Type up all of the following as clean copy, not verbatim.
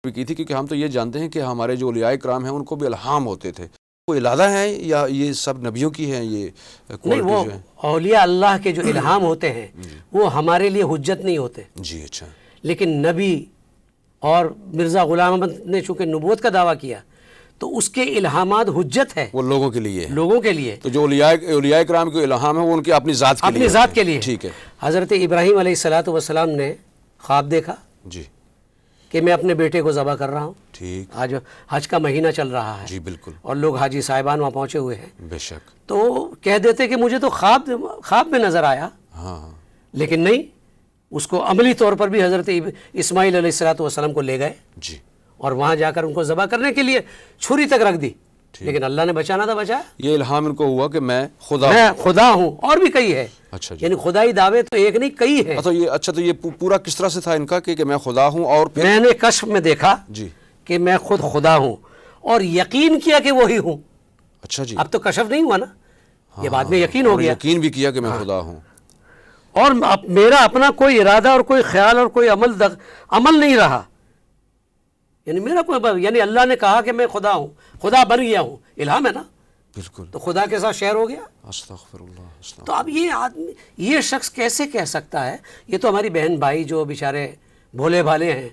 بھی کی تھی، کیونکہ ہم تو یہ جانتے ہیں کہ ہمارے جو اولیاء کرام ہیں ان کو بھی الہام ہوتے تھے، وہ الادہ ہیں یا یہ سب نبیوں کی ہیں یہ نہیں، وہ اولیاء اللہ کے جو الہام ہوتے ہیں وہ ہمارے لیے حجت نہیں ہوتے. جی اچھا. لیکن نبی اور مرزا غلام احمد نے چونکہ نبوت کا دعویٰ کیا تو اس کے الہامات حجت ہے، وہ لوگوں کے لیے، لوگوں کے لیے. تو جو اولیاء کرام کے الہام ہیں وہ ان کی اپنی ذات کے لیے، اپنی ذات کے لیے. ٹھیک ہے. حضرت ابراہیم علیہ السلام نے خواب دیکھا جی کہ میں اپنے بیٹے کو ذبح کر رہا ہوں. ٹھیک. آج حج کا مہینہ چل رہا ہے. جی بالکل. اور لوگ حاجی صاحبان وہاں پہنچے ہوئے ہیں. بے شک. تو کہہ دیتے کہ مجھے تو خواب میں نظر آیا. ہاں. لیکن نہیں، اس کو عملی طور پر بھی حضرت اسماعیل علیہ السلام کو لے گئے. جی. اور وہاں جا کر ان کو ذبح کرنے کے لیے چھری تک رکھ دی. لیکن اللہ نے بچانا تھا، بچایا. یہ الہام ان کو ہوا کہ میں خدا ہوں. اور بھی کئی ہے. اچھا جی. یعنی خدائی دعوے تو ایک نہیں کئی ہیں. تو یہ پورا کس طرح سے تھا ان کا کہ میں خدا ہوں؟ اور پھر میں نے کشف میں دیکھا جی کہ میں خود خدا ہوں اور یقین کیا کہ وہی ہوں. اچھا جی. اب تو کشف نہیں ہوا نا، یہ بعد میں یقین ہو گیا. یقین بھی کیا کہ میں خدا ہوں. اور میرا اپنا کوئی ارادہ اور کوئی خیال اور کوئی عمل نہیں رہا. یعنی میرا کوئی، یعنی اللہ نے کہا کہ میں خدا ہوں، خدا بن گیا ہوں. الہام ہے نا. بالکل. تو خدا کے ساتھ شعر ہو گیا. استغفر اللہ. تو اب یہ آدمی، یہ شخص کیسے کہہ سکتا ہے؟ یہ تو ہماری بہن بھائی جو بیچارے بھولے بھالے ہیں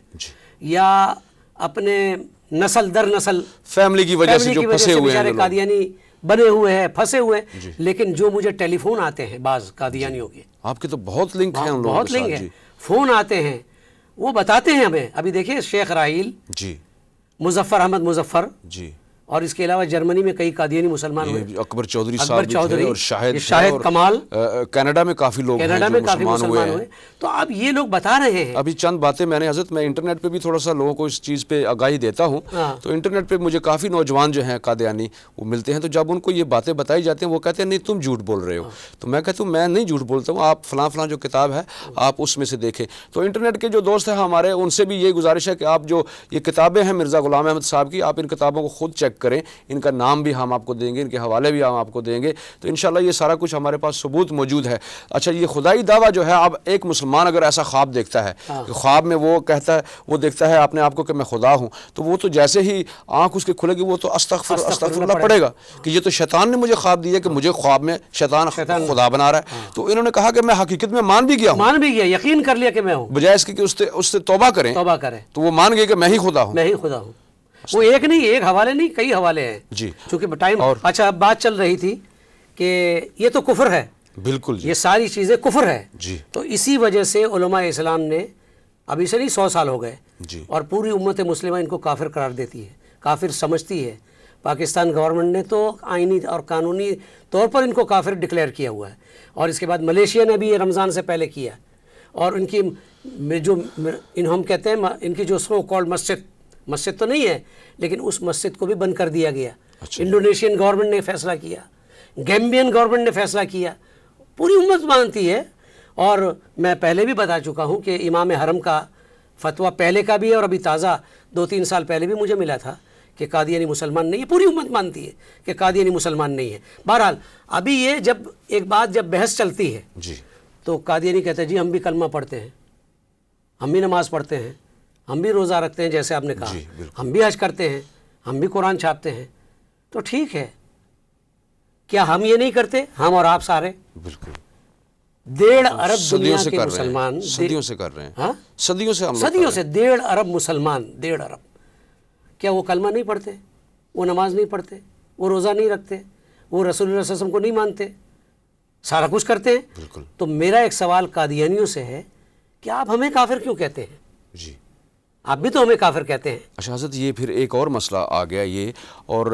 یا اپنے نسل در نسل فیملی کی وجہ سے جو پھنسے ہوئے ہیں، قادیانی بنے ہوئے ہیں، پھنسے ہوئے ہیں. لیکن جو مجھے ٹیلی فون آتے ہیں بعض قادیانیوں کے، آپ کے تو بہت لنک ہیں ان لوگوں بہت کے ساتھ. لنک ہیں، فون آتے ہیں، وہ بتاتے ہیں ہمیں. ابھی دیکھیں شیخ راحیل جی، مظفر احمد مظفر، جی، اور اس کے علاوہ جرمنی میں کئی قادیانی مسلمان ہوئے. اکبر چودھری صاحب بھی تھے، اور شاہد کمال. کینیڈا میں کافی لوگ ہیں جو مسلمان ہوئے. تو اب یہ لوگ بتا رہے ہیں. ابھی چند باتیں میں نے حضرت، میں انٹرنیٹ پہ بھی تھوڑا سا لوگوں کو اس چیز پہ آگاہی دیتا ہوں. تو انٹرنیٹ پہ مجھے کافی نوجوان جو ہیں قادیانی وہ ملتے ہیں، تو جب ان کو یہ باتیں بتائی جاتی ہیں وہ کہتے ہیں نہیں تم جھوٹ بول رہے ہو. تو میں کہتا ہوں میں نہیں جھوٹ بولتا ہوں، آپ فلاں فلاں جو کتاب ہے آپ اس میں سے دیکھیں. تو انٹرنیٹ کے جو دوست ہیں ہمارے، ان سے بھی یہ گزارش ہے کہ آپ جو یہ کتابیں ہیں مرزا غلام احمد صاحب کی، آپ ان کتابوں کو خود چیک کریں. ان کا نام بھی ہم آپ کو دیں گے، ان کے حوالے بھی ہم آپ کو دیں گے. تو انشاءاللہ یہ سارا کچھ ہمارے پاس ثبوت موجود ہے. اچھا، یہ خدائی دعویٰ جو ہے، اب ایک مسلمان اگر ایسا خواب دیکھتا ہے کہ خواب میں وہ کہتا ہے، وہ دیکھتا ہے اپنے آپ کو کہ میں خدا ہوں، تو وہ تو جیسے ہی آنکھ اس کی کھلے گی وہ تو استغفر اللہ پڑھے گا کہ یہ تو شیطان نے مجھے خواب دیا کہ مجھے خواب میں شیطان خدا بنا رہا ہے. تو انہوں نے کہا کہ میں حقیقت میں مان بھی گیا ہوں، یقین کر لیا کہ میں ہوں، بجائے اس کے کہ اس سے توبہ کریں تو وہ مان گئے کہ میں ہی خدا ہوں. وہ ایک نہیں، ایک حوالے نہیں، کئی حوالے ہیں. جی، چونکہ ٹائم. اچھا، اب بات چل رہی تھی کہ یہ تو کفر ہے. بالکل جی. یہ ساری چیزیں کفر ہے. جی. تو اسی وجہ سے علماء اسلام نے، ابھی سے نہیں 100 سال ہو گئے، جی، اور پوری امت مسلمہ ان کو کافر قرار دیتی ہے، کافر سمجھتی ہے. پاکستان گورنمنٹ نے تو آئینی اور قانونی طور پر ان کو کافر ڈکلیئر کیا ہوا ہے. اور اس کے بعد ملیشیا نے بھی یہ رمضان سے پہلے کیا. اور ان کی جو ہم کہتے ہیں ان کی جو سو کالڈ مسجد تو نہیں ہے، لیکن اس مسجد کو بھی بند کر دیا گیا. انڈونیشین گورنمنٹ نے فیصلہ کیا، گیمبین گورنمنٹ نے فیصلہ کیا. پوری امت مانتی ہے. اور میں پہلے بھی بتا چکا ہوں کہ امام حرم کا فتویٰ پہلے کا بھی ہے، اور ابھی تازہ 2-3 سال پہلے بھی مجھے ملا تھا کہ قادیانی مسلمان نہیں ہے. پوری امت مانتی ہے کہ قادیانی مسلمان نہیں ہے. بہرحال ابھی یہ جب ایک بات جب بحث چلتی ہے جی، تو قادیانی کہتے ہیں جی ہم بھی کلمہ پڑھتے ہیں، ہم بھی نماز پڑھتے ہیں، ہم بھی روزہ رکھتے ہیں جیسے آپ نے کہا، ہم بھی حج کرتے ہیں، ہم بھی قرآن چھاپتے ہیں. تو ٹھیک ہے، کیا ہم یہ نہیں کرتے؟ ہم اور آپ سارے. بالکل. 1.5 ارب دنیا کے مسلمان، صدیوں سے کر رہے ہیں. ہاں، صدیوں سے 1.5 ارب مسلمان، 1.5 ارب. کیا وہ کلمہ نہیں پڑھتے؟ وہ نماز نہیں پڑھتے؟ وہ روزہ نہیں رکھتے؟ وہ رسول اللہ صلی اللہ علیہ وسلم کو نہیں مانتے؟ سارا کچھ کرتے ہیں. بالکل. تو میرا ایک سوال قادیانیوں سے ہے کہ آپ ہمیں کافر کیوں کہتے ہیں؟ جی، آپ بھی تو ہمیں کافر کہتے ہیں. اچھا حضرت، یہ پھر ایک اور مسئلہ آ گیا یہ، اور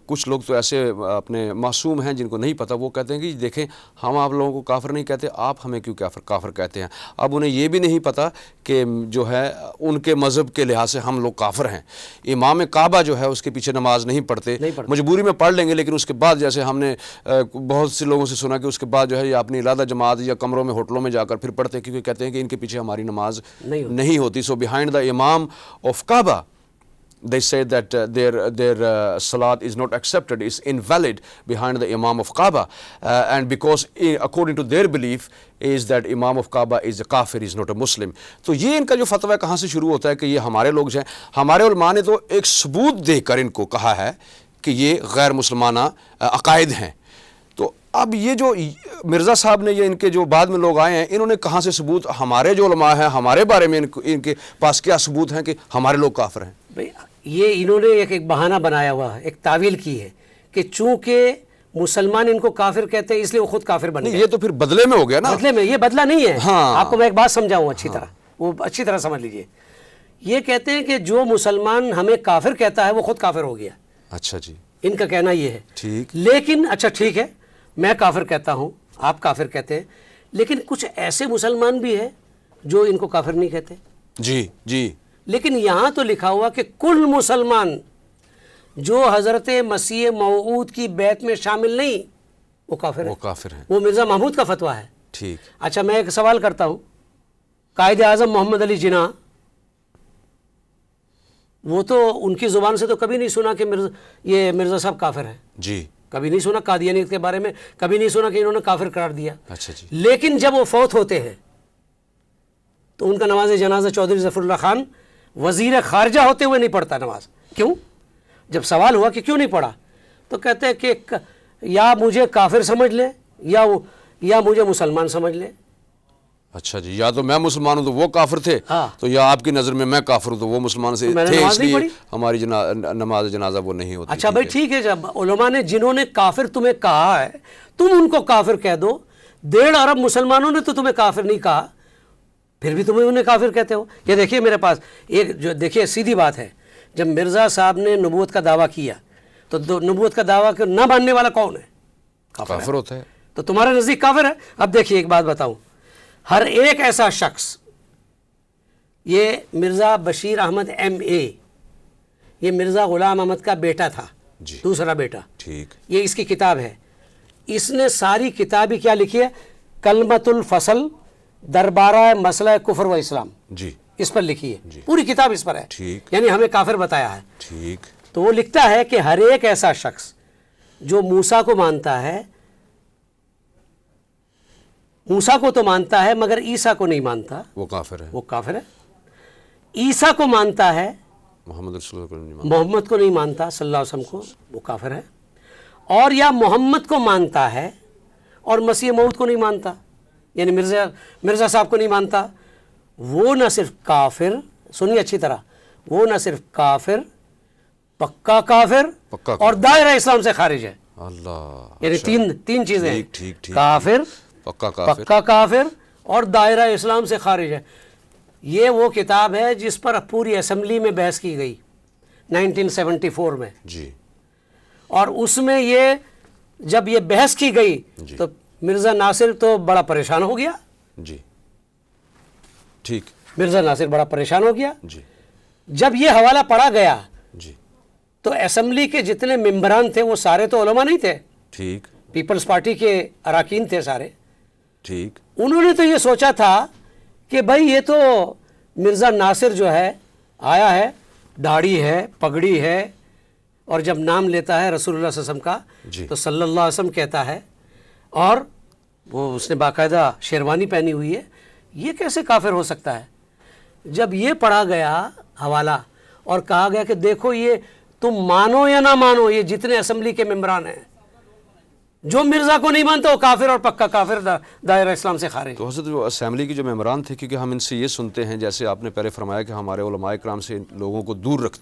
کچھ لوگ تو ایسے اپنے معصوم ہیں جن کو نہیں پتہ، وہ کہتے ہیں کہ دیکھیں ہم آپ لوگوں کو کافر نہیں کہتے، آپ ہمیں کیوں کافر کہتے ہیں. اب انہیں یہ بھی نہیں پتہ کہ جو ہے ان کے مذہب کے لحاظ سے ہم لوگ کافر ہیں. امام کعبہ جو ہے اس کے پیچھے نماز نہیں پڑھتے، مجبوری میں پڑھ لیں گے، لیکن اس کے بعد جیسے ہم نے بہت سے لوگوں سے سنا کہ اس کے بعد جو ہے یہ اپنی علیحدہ جماعت یا کمروں میں ہوٹلوں میں جا کر پھر پڑھتے ہیں، کیونکہ کہتے ہیں کہ ان کے پیچھے ہماری نماز نہیں ہوتی. سو بیہائنڈ دا امام of Kaaba they say that their salat is not accepted, is invalid behind the Imam of Kaaba, and because according to their belief is that Imam of Kaaba is a kafir, is not a Muslim. تو یہ ان کا جو فتویٰ کہاں سے شروع ہوتا ہے کہ یہ ہمارے لوگ جو ہیں, ہمارے علماء نے تو ایک ثبوت دے کر ان کو کہا ہے کہ یہ غیر مسلمانہ عقائد ہیں. تو اب یہ جو مرزا صاحب نے, یہ ان کے جو بعد میں لوگ آئے ہیں, انہوں نے کہاں سے ثبوت, ہمارے جو علماء ہیں ہمارے بارے میں ان کے پاس کیا ثبوت ہیں کہ ہمارے لوگ کافر ہیں؟ بھئی یہ انہوں نے ایک بہانہ بنایا ہوا ہے, ایک تعویل کی ہے کہ چونکہ مسلمان ان کو کافر کہتے ہیں اس لیے وہ خود کافر بن گئے. یہ تو پھر بدلے میں ہو گیا نا. بدلے میں, یہ بدلہ نہیں ہے. ہاں, آپ کو میں ایک بات سمجھاؤں اچھی طرح, وہ اچھی طرح سمجھ لیجئے. یہ کہتے ہیں کہ جو مسلمان ہمیں کافر کہتا ہے وہ خود کافر ہو گیا. اچھا جی, ان کا کہنا یہ ہے. ٹھیک, لیکن اچھا ٹھیک ہے, میں کافر کہتا ہوں, آپ کافر کہتے ہیں, لیکن کچھ ایسے مسلمان بھی ہیں جو ان کو کافر نہیں کہتے. جی جی, لیکن یہاں تو لکھا ہوا کہ کل مسلمان جو حضرت مسیح موعود کی بیعت میں شامل نہیں وہ کافر ہے. وہ کافر ہیں. وہ مرزا محمود کا فتویٰ ہے. ٹھیک. اچھا میں ایک سوال کرتا ہوں, قائد اعظم محمد علی جناح, وہ تو ان کی زبان سے تو کبھی نہیں سنا کہ یہ مرزا صاحب کافر ہیں. جی, کبھی نہیں سنا قادیانیت کے بارے میں, کبھی نہیں سنا کہ انہوں نے کافر قرار دیا. اچھا جی. لیکن جب وہ فوت ہوتے ہیں تو ان کا نماز جنازہ چودھری ظفر اللہ خان وزیر خارجہ ہوتے ہوئے نہیں پڑھتا نماز. کیوں؟ جب سوال ہوا کہ کیوں نہیں پڑھا تو کہتے ہیں کہ یا مجھے کافر سمجھ لے یا مجھے مسلمان سمجھ لے. اچھا جی, یا تو میں مسلمان ہوں تو وہ کافر تھے, تو یا آپ کی نظر میں میں کافر ہوں تو وہ مسلمان سے تھے, اس لیے ہماری نماز جنازہ وہ نہیں ہوتی. اچھا بھائی ٹھیک ہے, جب علماء نے جنہوں نے کافر تمہیں کہا ہے تم ان کو کافر کہہ دو, 1.5 ارب مسلمانوں نے تو تمہیں کافر نہیں کہا, پھر بھی تمہیں انہیں کافر کہتے ہو. یہ دیکھیے میرے پاس ایک جو دیکھیے سیدھی بات ہے, جب مرزا صاحب نے نبوت کا دعویٰ کیا تو نبوت کا دعویٰ نہ ماننے والا کون ہے؟ کافر ہوتا ہے. تو تمہارے نزدیک کافر ہے. اب دیکھیے ایک بات بتاؤں, ہر ایک ایسا شخص, یہ مرزا بشیر احمد MA, یہ مرزا غلام احمد کا بیٹا تھا, دوسرا بیٹا. ٹھیک. یہ اس کی کتاب ہے, اس نے ساری کتاب کیا لکھی ہے؟ کلمۃ الفصل دربارہ مسئلہ کفر و اسلام, جی, اس پر لکھی ہے. پوری کتاب اس پر ہے. ٹھیک. یعنی ہمیں کافر بتایا ہے. ٹھیک. تو وہ لکھتا ہے کہ ہر ایک ایسا شخص جو موسیٰ کو مانتا ہے, موسیٰ کو تو مانتا ہے مگر عیسیٰ کو نہیں مانتا, وہ کافر ہے. وہ کافر ہے. عیسیٰ کو مانتا ہے, محمد رسول اللہ کو نہیں مانتا, محمد کو نہیں مانتا صلی اللہ علیہ وسلم کو, وہ کافر ہے. اور یا محمد کو مانتا ہے اور مسیح موعود کو نہیں مانتا, یعنی مرزا صاحب کو نہیں مانتا, وہ نہ صرف کافر, سنیے اچھی طرح, وہ نہ صرف کافر, پکا کافر اور دائرہ اسلام سے خارج ہے. اللہ, یعنی تین چیزیں ہیں, کافر, پکا کافر اور دائرہ اسلام سے خارج ہے. یہ وہ کتاب ہے جس پر پوری اسمبلی میں بحث کی گئی 1974 میں. جی. اور اس میں یہ جب یہ بحث کی گئی تو مرزا ناصر تو بڑا پریشان ہو گیا. جی. ٹھیک. مرزا ناصر بڑا پریشان ہو گیا. جی. جب یہ حوالہ پڑھا گیا جی تو اسمبلی کے جتنے ممبران تھے وہ سارے تو علماء نہیں تھے. ٹھیک. پیپلز پارٹی کے اراکین تھے سارے. ٹھیک. انہوں نے تو یہ سوچا تھا کہ بھائی یہ تو مرزا ناصر جو ہے آیا ہے, داڑھی ہے, پگڑی ہے, اور جب نام لیتا ہے رسول اللہ صلی اللہ علیہ وسلم کا تو صلی اللہ علیہ وسلم کہتا ہے, اور وہ اس نے باقاعدہ شیروانی پہنی ہوئی ہے, یہ کیسے کافر ہو سکتا ہے؟ جب یہ پڑھا گیا حوالہ اور کہا گیا کہ دیکھو یہ تم مانو یا نہ مانو, یہ جتنے اسمبلی کے ممبران ہیں جو مرزا کو نہیں مانتا وہ کافر اور پکا کافر, دائرہ اسلام سے خارج. تو حضرت جو اسمبلی کے جو ممبران تھے, کیونکہ ہم ان سے یہ سنتے ہیں جیسے آپ نے پہلے فرمایا کہ ہمارے علماء کرام سے لوگوں کو دور رکھتے